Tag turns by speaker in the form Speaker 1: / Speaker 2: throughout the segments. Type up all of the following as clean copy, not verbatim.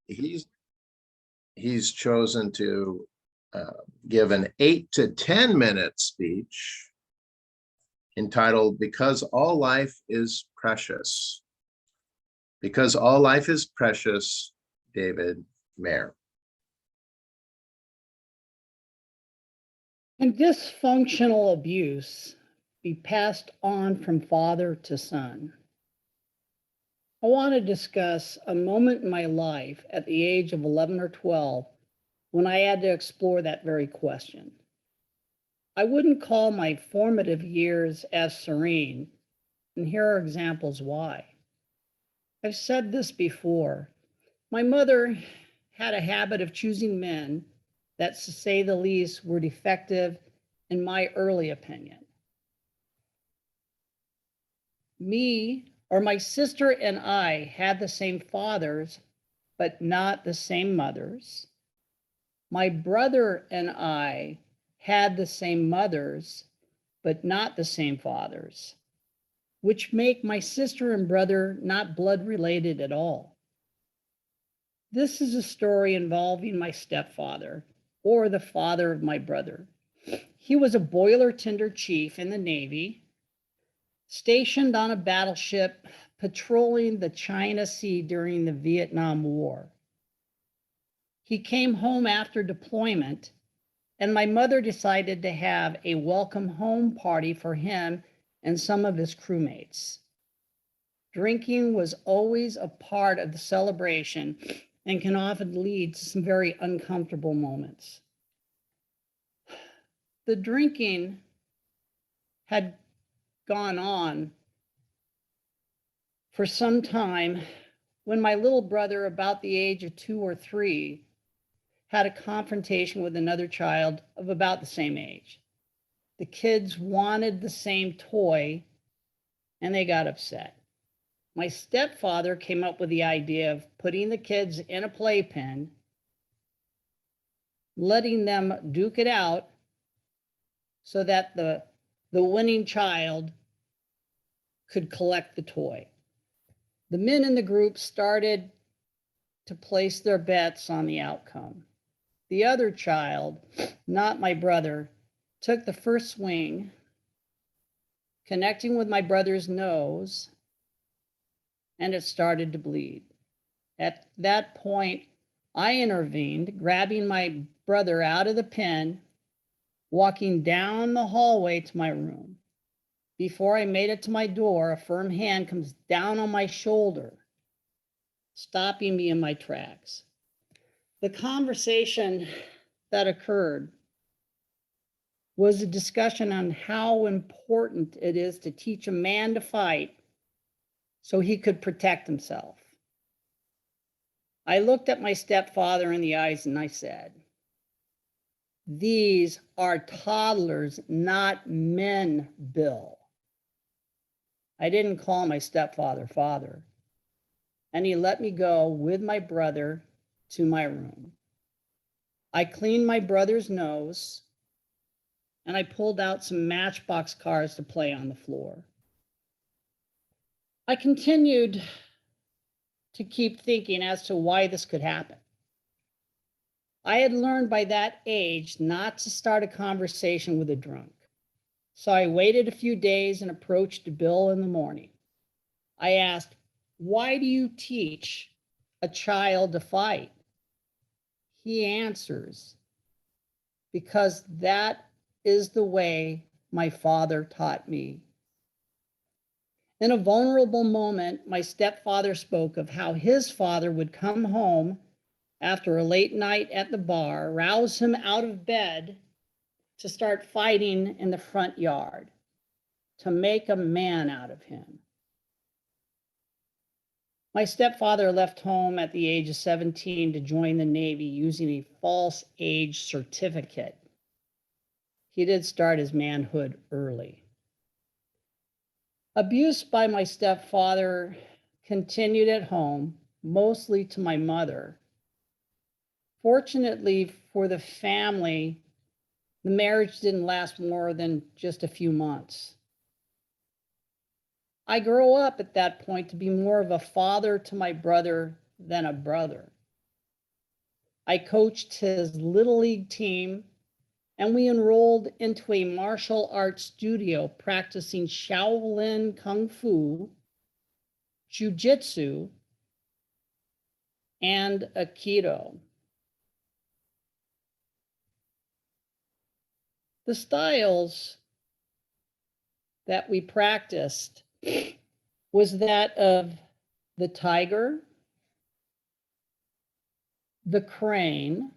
Speaker 1: He's he's chosen to give an 8 to 10 minute speech entitled "Because All Life is Precious." Because all life is precious, David Mayer.
Speaker 2: Can dysfunctional abuse be passed on from father to son? I want to discuss a moment in my life at the age of 11 or 12 when I had to explore that very question. I wouldn't call my formative years as serene, and here are examples why. I've said this before. My mother had a habit of choosing men that, to say the least, were defective in my early opinion. My sister and I had the same fathers, but not the same mothers. My brother and I had the same mothers, but not the same fathers, which make my sister and brother not blood related at all. This is a story involving my stepfather, or the father of my brother. He was a boiler tender chief in the Navy, stationed on a battleship patrolling the China Sea during the Vietnam War. He came home after deployment, and my mother decided to have a welcome home party for him and some of his crewmates. Drinking was always a part of the celebration and can often lead to some very uncomfortable moments. The drinking had gone on for some time when my little brother, about the age of 2 or 3, had a confrontation with another child of about the same age. The kids wanted the same toy and they got upset. My stepfather came up with the idea of putting the kids in a playpen, letting them duke it out so that the winning child could collect the toy. The men in the group started to place their bets on the outcome. The other child, not my brother, took the first swing, connecting with my brother's nose, and it started to bleed. At that point, I intervened, grabbing my brother out of the pen, walking down the hallway to my room. Before I made it to my door, a firm hand comes down on my shoulder, stopping me in my tracks. The conversation that occurred was a discussion on how important it is to teach a man to fight so he could protect himself. I looked at my stepfather in the eyes and I said, "These are toddlers, not men, Bill." I didn't call my stepfather father, and he let me go with my brother to my room. I cleaned my brother's nose, and I pulled out some Matchbox cars to play on the floor. I continued to keep thinking as to why this could happen. I had learned by that age not to start a conversation with a drunk. So I waited a few days and approached Bill in the morning. I asked, "Why do you teach a child to fight?" He answers, "Because that is the way my father taught me." In a vulnerable moment, my stepfather spoke of how his father would come home after a late night at the bar, rouse him out of bed to start fighting in the front yard, to make a man out of him. My stepfather left home at the age of 17 to join the Navy using a false age certificate. He did start his manhood early. Abuse by my stepfather continued at home, mostly to my mother. Fortunately for the family, the marriage didn't last more than just a few months. I grew up at that point to be more of a father to my brother than a brother. I coached his little league team, and we enrolled into a martial arts studio practicing Shaolin Kung Fu, Jiu-Jitsu, and Aikido. The styles that we practiced was that of the tiger, the crane,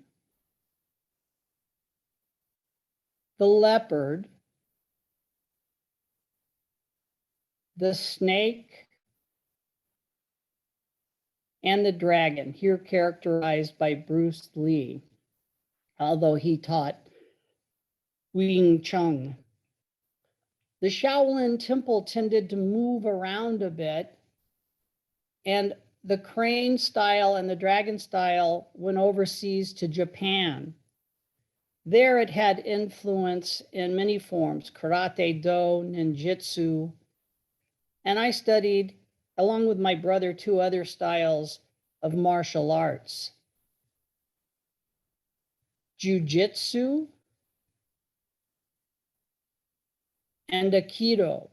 Speaker 2: the leopard, the snake, and the dragon, here characterized by Bruce Lee, although he taught Wing Chun. The Shaolin Temple tended to move around a bit, and the crane style and the dragon style went overseas to Japan. There it had influence in many forms, karate do, ninjutsu, and I studied, along with my brother, 2 other styles of martial arts. Jiu-Jitsu and Aikido,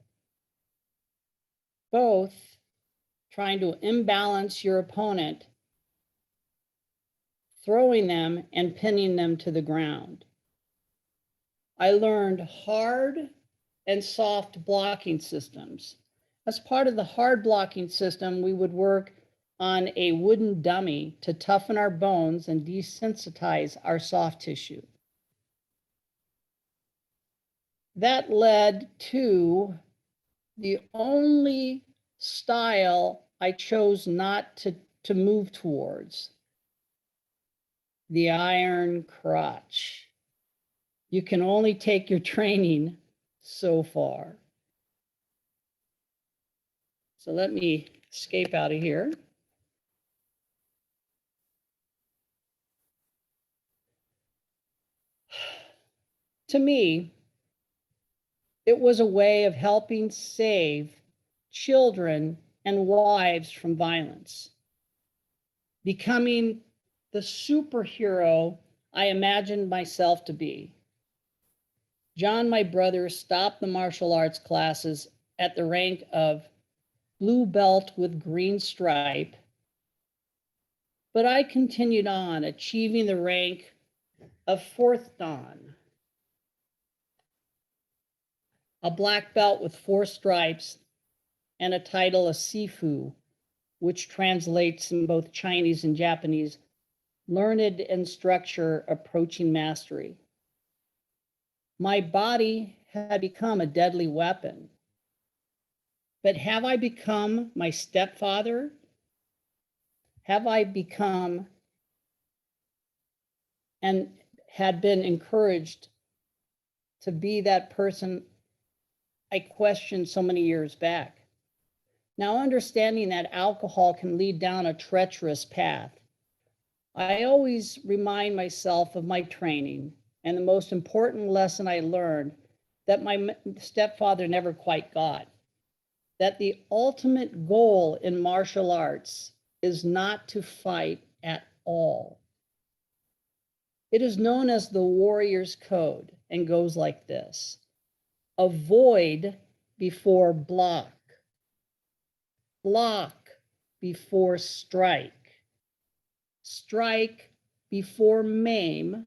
Speaker 2: both trying to imbalance your opponent, throwing them and pinning them to the ground. I learned hard and soft blocking systems. As part of the hard blocking system, we would work on a wooden dummy to toughen our bones and desensitize our soft tissue. That led to the only style I chose not to move towards, the iron crotch. You can only take your training so far. So let me escape out of here. To me, it was a way of helping save children and wives from violence, becoming the superhero I imagined myself to be. John, my brother, stopped the martial arts classes at the rank of blue belt with green stripe, but I continued on, achieving the rank of 4th Dan, a black belt with 4 stripes, and a title of Sifu, which translates in both Chinese and Japanese, learned instructor approaching mastery. My body had become a deadly weapon. But have I become my stepfather? Have I become and had been encouraged to be that person I questioned so many years back? Now, understanding that alcohol can lead down a treacherous path, I always remind myself of my training and the most important lesson I learned that my stepfather never quite got, that the ultimate goal in martial arts is not to fight at all. It is known as the Warrior's Code and goes like this: avoid before block, block before strike, strike before maim,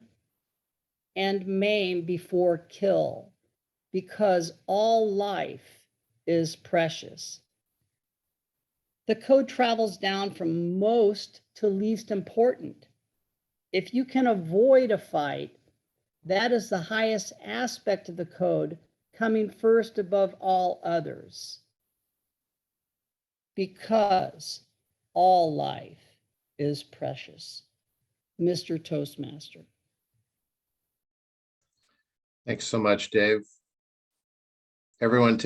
Speaker 2: and maim before kill, because all life is precious. The code travels down from most to least important. If you can avoid a fight, that is the highest aspect of the code, coming first above all others, because all life is precious. Mr. Toastmaster.
Speaker 1: Thanks so much, Dave. Everyone